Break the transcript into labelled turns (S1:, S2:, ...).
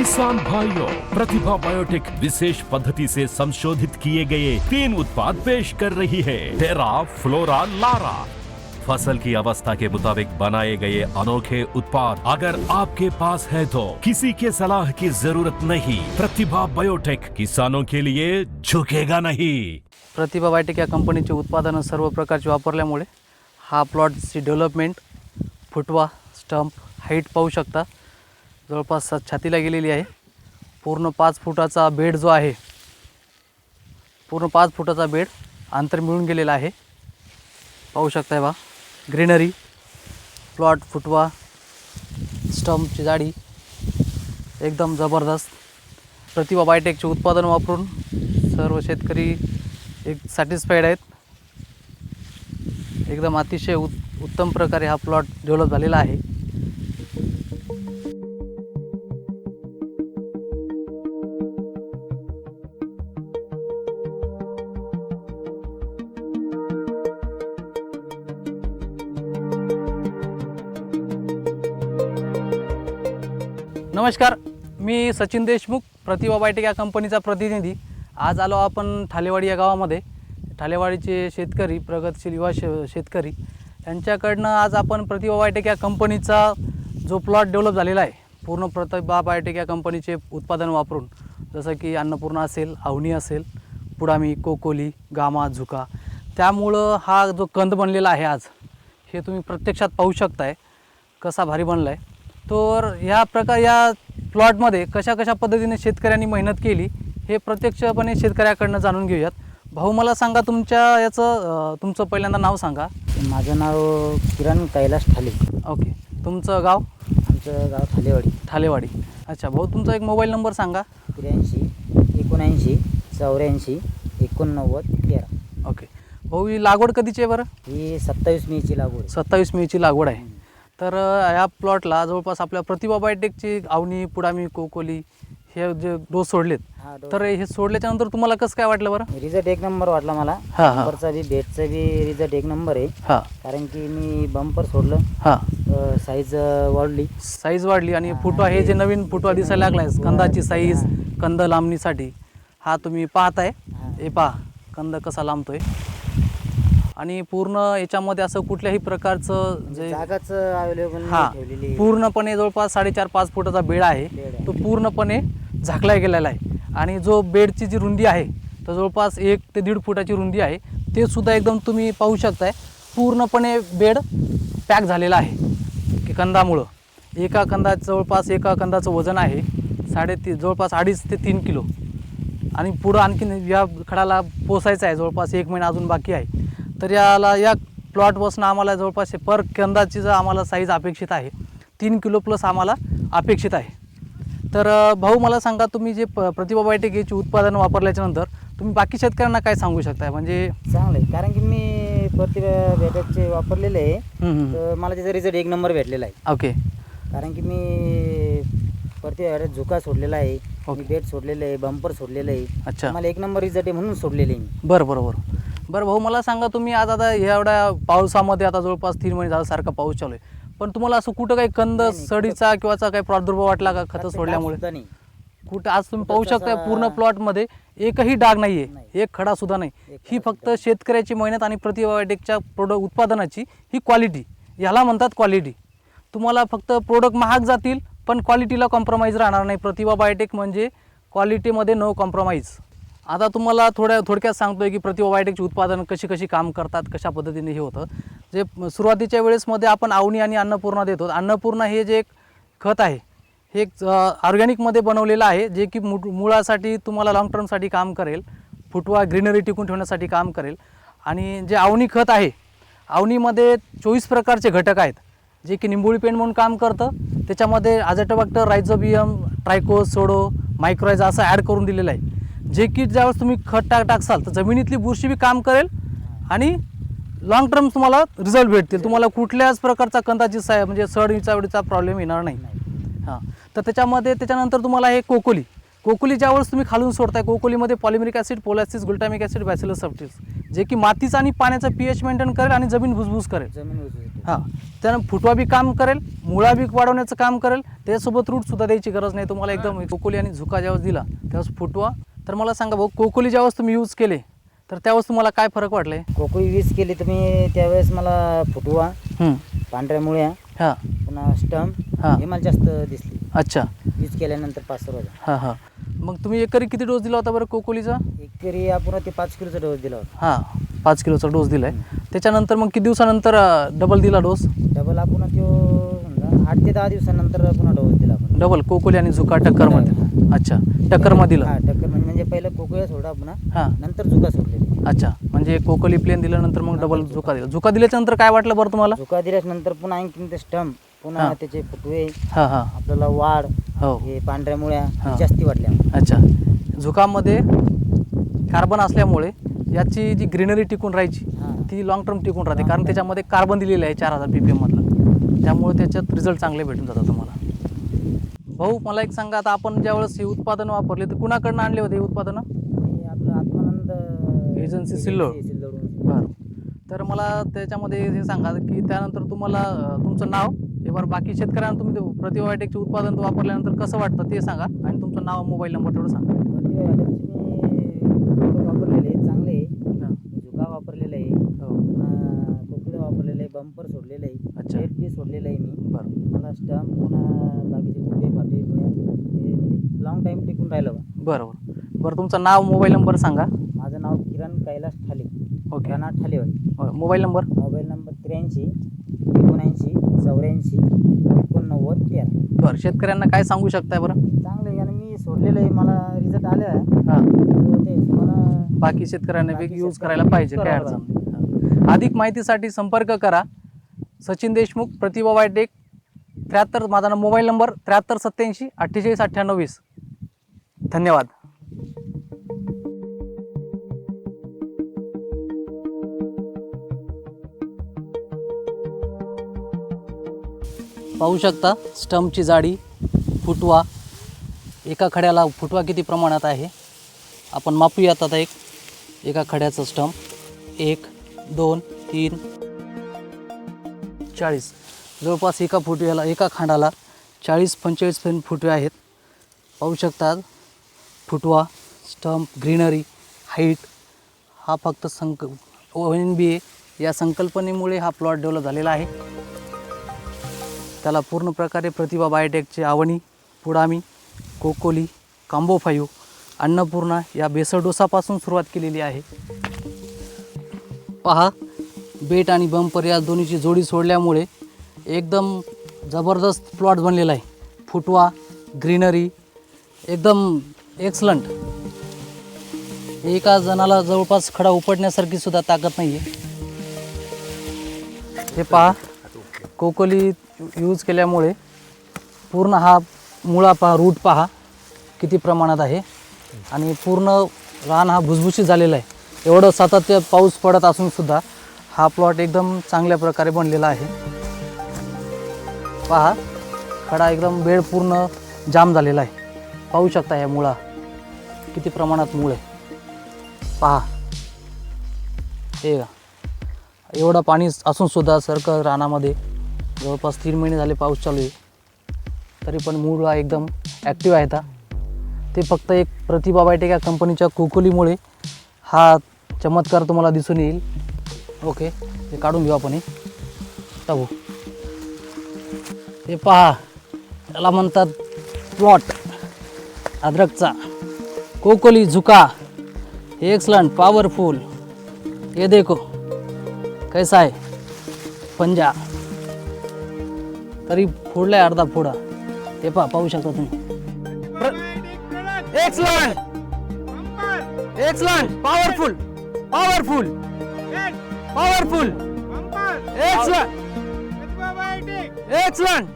S1: किसान भाइयों, प्रतिभा बायोटेक विशेष पद्धति से संशोधित किए गए 3 उत्पाद पेश कर रही है। टेरा, फ्लोरा, लारा। फसल की अवस्था के मुताबिक बनाए गए अनोखे उत्पाद अगर आपके पास है तो किसी के सलाह की जरूरत नहीं। प्रतिभा बायोटेक किसानों के लिए झुकेगा नहीं।
S2: प्रतिभा बायोटेक या कंपनीचे उत्पादन सर्व प्रकारचे वापरल्यामुळे हा प्लॉटची डेव्हलपमेंट, फुटवा, स्टंप, हाईट पाहू शकता, जवळपास छातीला गेलेली आहे। पूर्ण 5 फुटाचा बेड जो आहे, पूर्ण 5 फुटाचा बेड अंतर मिळून गेलेला आहे। पाहू शकताय बा, ग्रीनरी, प्लॉट, फुटवा, स्टंपची जाडी एकदम जबरदस्त। प्रतिभा बायोटेकचे उत्पादन वापरून सर्व शेतकरी एक सॅटिस्फाईड आहेत। एकदम अतिशय उत्तम प्रकारे हा प्लॉट डेव्हलप झालेला आहे। नमस्कार, मी सचिन देशमुख, प्रतिभा बायोटेक या कंपनीचा प्रतिनिधी। आज आलो आपण ठालेवाडी या गावामध्ये। ठालेवाडीचे शेतकरी, प्रगतशील युवा शेतकरी यांच्याकडनं आज आपण प्रतिभा बायोटेक या कंपनीचा जो प्लॉट डेव्हलप झालेला आहे, पूर्ण प्रतिभा बायोटेक या कंपनीचे उत्पादन वापरून, जसं की अन्नपूर्णा असेल, अवनी असेल, पुडामी, कोकोली, गामा, झुका, त्यामुळं हा जो कंद बनलेला आहे आज, हे तुम्ही प्रत्यक्षात पाहू शकताय कसा भारी बनला आहे। तर या प्लॉटमध्ये कशा पद्धतीने शेतकऱ्यांनी मेहनत केली हे प्रत्यक्षपणे शेतकऱ्याकडनं जाणून घेऊयात। भाऊ, मला सांगा तुमचं पहिल्यांदा नाव सांगा।
S3: माझं नाव किरण कैलास ठाले।
S2: ओके, तुमचं गाव?
S3: आमचं गाव
S2: ठालेवाडी। अच्छा भाऊ, तुमचा एक मोबाईल नंबर सांगा।
S3: 83 79 84 89 13।
S2: ओके भाऊ, ही लागवड कधीची आहे बरं?
S3: ही 27 मेची लागवड।
S2: 27 मेची लागवड आहे। तर या प्लॉटला जवळपास आपल्या प्रतिभा बायोटेकची अवनी, पुडामी, कोकोली हे जे डोस सोडलेत, तर हे सोडल्याच्या नंतर तुम्हाला कसं काय वाटलं बरं?
S3: रिझल्ट एक नंबर वाटला मला। बंपरचा बी, बेडचा बी रिझल्ट एक नंबर आहे। कारण की मी बंपर सोडलं, साईज
S2: वाढली आणि फुटवा, हे जे नवीन फुटवा दिसायला लागलाय, कंदाची साईज, कंद लांबणीसाठी हा तुम्ही पाहताय। हे पहा कंद कसा लांबतोय आणि पूर्ण याच्यामध्ये असं कुठल्याही प्रकारचं जे
S3: जागाच अवेलेबल ठेवलेली,
S2: पूर्णपणे जवळपास 4.5-5 फुटाचा बेड आहे, तो पूर्णपणे झाकला गेलेला आहे। आणि जो बेडची जी रुंदी आहे तर जवळपास 1 ते 1.5 फुटाची रुंदी आहे, ते सुद्धा एकदम तुम्ही पाहू शकताय। पूर्णपणे बेड पॅक झालेला आहे की कंदामुळं। एका कंदाचं वजन आहे जवळपास 2.5 ते 3 किलो आणि पुढं आणखीन या खडाला पोसायचं आहे, जवळपास 1 महिना अजून बाकी आहे। तर या प्लॉटपासून आम्हाला जवळपास पर कंदाची जर आम्हाला साईज अपेक्षित आहे 3 किलो प्लस आम्हाला अपेक्षित आहे। तर भाऊ, मला सांगा, तुम्ही जे प्रतिभा बायोटेक याची उत्पादन वापरल्याच्यानंतर तुम्ही बाकी शेतकऱ्यांना काय सांगू शकताय? म्हणजे
S3: चांगलं आहे, कारण की मी प्रतिभा बायोटेकचे वापरलेले आहे, तर मला त्याचा रिझल्ट एक नंबर भेटलेला आहे।
S2: ओके,
S3: कारण की मी प्रतिभा बायोटेक झुका सोडलेला आहे, बेड सोडलेलं आहे, बंपर सोडलेलं आहे।
S2: अच्छा,
S3: मला एक नंबर रिझल्ट आहे म्हणून सोडलेले आहे।
S2: बरं भाऊ, मला सांगा, तुम्ही आज आता एवढ्या पावसामध्ये, आता जवळपास 3 महिने झाला सारखा पाऊस चालू आहे, पण तुम्हाला असं कुठं काही कंद सडीचा किंवा काही प्रादुर्भाव वाटला का खतं सोडल्यामुळे? कुठं आज तुम्ही पाहू शकता पूर्ण प्लॉटमध्ये एकही डाग नाहीये, एक खडा सुद्धा नाही। ही फक्त शेतकऱ्याची मेहनत आणि प्रतिभा बायोटेकच्या उत्पादनाची ही क्वालिटी, याला म्हणतात क्वालिटी। तुम्हाला फक्त प्रोडक्ट महाग जातील पण क्वालिटीला कॉम्प्रोमाइज राहणार नाही। प्रतिभा बायोटेक म्हणजे क्वालिटीमध्ये नो कॉम्प्रोमाइज। आता तुम्हाला थोडक्यात सांगतोय की प्रतिभा बायोटेकची उत्पादन कशी काम करतात, कशा पद्धतीने हे होतं। जे सुरुवातीच्या वेळेसमध्ये आपण अवनी आणि अन्नपूर्णा देतो। अन्नपूर्णा हे जे एक खत आहे, हे एक ऑर्गॅनिकमध्ये बनवलेलं आहे, जे की मुळासाठी तुम्हाला लाँग टर्मसाठी काम करेल, फुटवा, ग्रीनरी टिकून ठेवण्यासाठी काम करेल। आणि जे अवनी खत आहे, अवनीमध्ये 24 प्रकारचे घटक आहेत, जे की निंबोळी पेंड म्हणून काम करतं। त्याच्यामध्ये अझॅटोबॅक्टर, रायझोबियम, ट्रायकोस, सोडो, मायक्रोरायझा असं ॲड करून दिलेलं आहे, जे की ज्यावेळेस तुम्ही खत टाकसाल तर जमिनीतली बुरशी बी काम करेल आणि लॉंग टर्म तुम्हाला रिझल्ट भेटतील। तुम्हाला कुठल्याच प्रकारचा कंदाची म्हणजे सडीचा प्रॉब्लेम येणार नाही। तर त्याच्यानंतर तुम्हाला हे कोकोली ज्यावेळेस तुम्ही खालून सोडताय, कोकोलीमध्ये पॉलिमेरिक ॲसिड, पोलॅसिस, ग्लुटामिक ॲसिड, बॅसिलस सबटिल्स, जे की मातीचा आणि पाण्याचा pH मेंटेन करेल आणि जमीन भुसभुस करेल। त्यानं फुटवा बी काम करेल, मुळा बी वाढवण्याचं काम करेल, त्याच्यासोबत रूट सुद्धा द्यायची गरज नाही तुम्हाला. एकदम कोकोली आणि झुका ज्यावेळेस दिला त्यावेळेस फुटवा. तर मला सांगा भाऊ, कोकोली ज्यावेळेस तुम्ही यूज केले तर त्यावेळेस तुम्हाला काय फरक वाटले?
S3: कोकोळी वीज केली तुम्ही त्यावेळेस मला फुटवा, पांढऱ्या मुळ्या,
S2: हां
S3: पुन्हा स्टंप
S2: हां.
S3: हे मला जास्त दिसली
S2: अच्छा.
S3: यूज केल्यानंतर 5 रोज.
S2: हां हां. मग तुम्ही एकरी किती डोस दिला होता बरं कोकोलीचा?
S3: एकरी आपण ते 5 किलोचा डोस दिला होता.
S2: हां 5 किलोचा डोस दिला आहे. त्याच्यानंतर मग किती दिवसानंतर डबल दिला डोस?
S3: डबल आपण तो समजा 8 ते 10 दिवसानंतर पुन्हा डोस दिला आपण.
S2: डबल कोकोली आणि झुका टक्करमध्ये? अच्छा, टक्करमध्ये दिला.
S3: हां टक्करमध्ये म्हणजे पहिलं कोकोळी सोडा पुन्हा,
S2: हां
S3: नंतर झुका सोडले.
S2: अच्छा, म्हणजे कोकोली प्लेन दिल्यानंतर मग डबल झुका दिला. झुका दिल्याच्या नंतर काय वाटलं बरं तुम्हाला?
S3: झुका दिल्यानंतर पुन्हा आणखीन ते स्टंप, पुन्हा
S2: हां.
S3: त्याचे फुटवे,
S2: हां हां.
S3: आपल्याला वाढ,
S2: हो.
S3: हे पांढऱ्या मुळ्या
S2: हां.
S3: जास्ती वाटल्या.
S2: अच्छा, झुकामध्ये कार्बन असल्यामुळे याची जी ग्रीनरी टिकून राहायची
S3: हां.
S2: ती लॉंग टर्म टिकून राहते, कारण त्याच्यामध्ये कार्बन दिलेलं आहे 4000 ppm मधलं. त्यामुळे त्याच्यात रिझल्ट चांगले भेटून जातात तुम्हाला. भाऊ मला एक सांगा, आता आपण ज्यावेळेस हे उत्पादन वापरले तर कुणाकडनं आणले होते हे उत्पादनं?
S3: हे आपलं आत्मानंद
S2: एजन्सी सिल्लोड.
S3: सिल्लोडहून.
S2: बरं. तर मला त्याच्यामध्ये हे सांगा की त्यानंतर तुम्हाला तुमचं नाव, हे बरं बाकी शेतकऱ्यांना तुम्ही ते प्रतिबायोटिकचे उत्पादन वापरल्यानंतर कसं वाटतं ते सांगा, आणि तुमचं नाव, मोबाईल नंबर तेवढं सांगा.
S3: मी वापरलेले आहे, चांगले आहे.
S2: हां.
S3: झुका वापरलेला आहे,
S2: हो.
S3: पुन्हा कोकळे वापरलेले आहे, बंपर सोडलेलं आहे,
S2: अच्छा.
S3: रेड पी सोडलेलं आहे मी.
S2: बरं.
S3: मला स्टंप, पुन्हा बाकीचे फुटे फाटे मुळे हे म्हणजे लॉंग टाईम टिकून राहिलं.
S2: बरं बरं. तुमचं नाव, मोबाईल नंबर सांगा.
S3: माझं नाव Kiran Kailas Thale,
S2: okay.
S3: Rana Thalewadi.
S2: Mobile number?
S3: Mobile number 83 79 84 89 13.
S2: बरं. शेतकऱ्यांना काय सांगू शकताय बरं?
S3: चांगलं आहे, आणि मी सोडलेलं आहे, मला रिझल्ट आले आहे.
S2: हां.
S3: ते मला
S2: बाकी शेतकऱ्यांना
S3: बाकी
S2: यूज
S3: शेतकऱ्यांना
S2: करायला पाहिजे,
S3: use
S2: काय
S3: करायला
S2: अडचण नाही. अधिक माहितीसाठी संपर्क करा. सचिन देशमुख, प्रतिभा बायोटेक, 73. माझा मोबाईल नंबर 73 87 48 98 20. धन्यवाद. पाहू शकता स्टंपची जाडी, फुटवा, एका खड्याला फुटवा किती प्रमाणात आहे आपण मापूयात. आता एका खड्याचं स्टंप 1 2 3 40, जवळपास एका फुटव्याला, एका खांडाला 40-45 फुटवे आहेत. पाहू शकता फुटवा, स्टंप, ग्रीनरी, हाईट. हा फक्त ONBA या संकल्पनेमुळे हा प्लॉट डेव्हलप झालेला आहे. त्याला पूर्ण प्रकारे प्रतिभा बायोटेकची आवणी, पुडामी, कोकोली, कांबो 5, अन्नपूर्णा या बेसल डोसापासून सुरुवात केलेली आहे. पहा, बेट आणि बंपर या दोन्हीची जोडी सोडल्यामुळे एकदम जबरदस्त प्लॉट बनलेला आहे. फुटवा, ग्रीनरी एकदम एक्सलंट. एका जणाला जवळपास खडा उपटण्यासारखी सुद्धा ताकद नाही आहे. हे पहा, कोकोली यूज केल्यामुळे पूर्ण हा मुळा पहा, रूट पहा किती प्रमाणात आहे, आणि पूर्ण रान हा भुसभुशीत झालेला आहे. एवढं सातत्य पाऊस पडत असून सुद्धा हा प्लॉट एकदम चांगल्या प्रकारे बनलेला आहे. पहा, खडा एकदम बेड पूर्ण जाम झालेला आहे. पाहू शकता या मुळा किती प्रमाणात मूळ आहे. पहा, हे का एवढं पाणी असून सुद्धा सरकार रानामध्ये जवळपास 3 महिने झाले पाऊस चालू आहे, तरी पण मूळ हा एकदम ॲक्टिव्ह आहे. ते फक्त एक प्रतिभा बायोटेक या कंपनीच्या कोकोलीमुळे हा चमत्कार तुम्हाला दिसून येईल. ओके, हे काढून घेऊ आपण. हे टाकू. हे पहा, त्याला म्हणतात प्लॉट अद्रकचा. कोकोली झुका, एक्सलंट, पावरफुल. ये देखो कैसा आहे पंजा, तरी फोडलाय अर्धा फोडा. हे पहा, पाहू शकता तुम्ही. Excellent, excellent, powerful, powerful, powerful, excellent, excellent.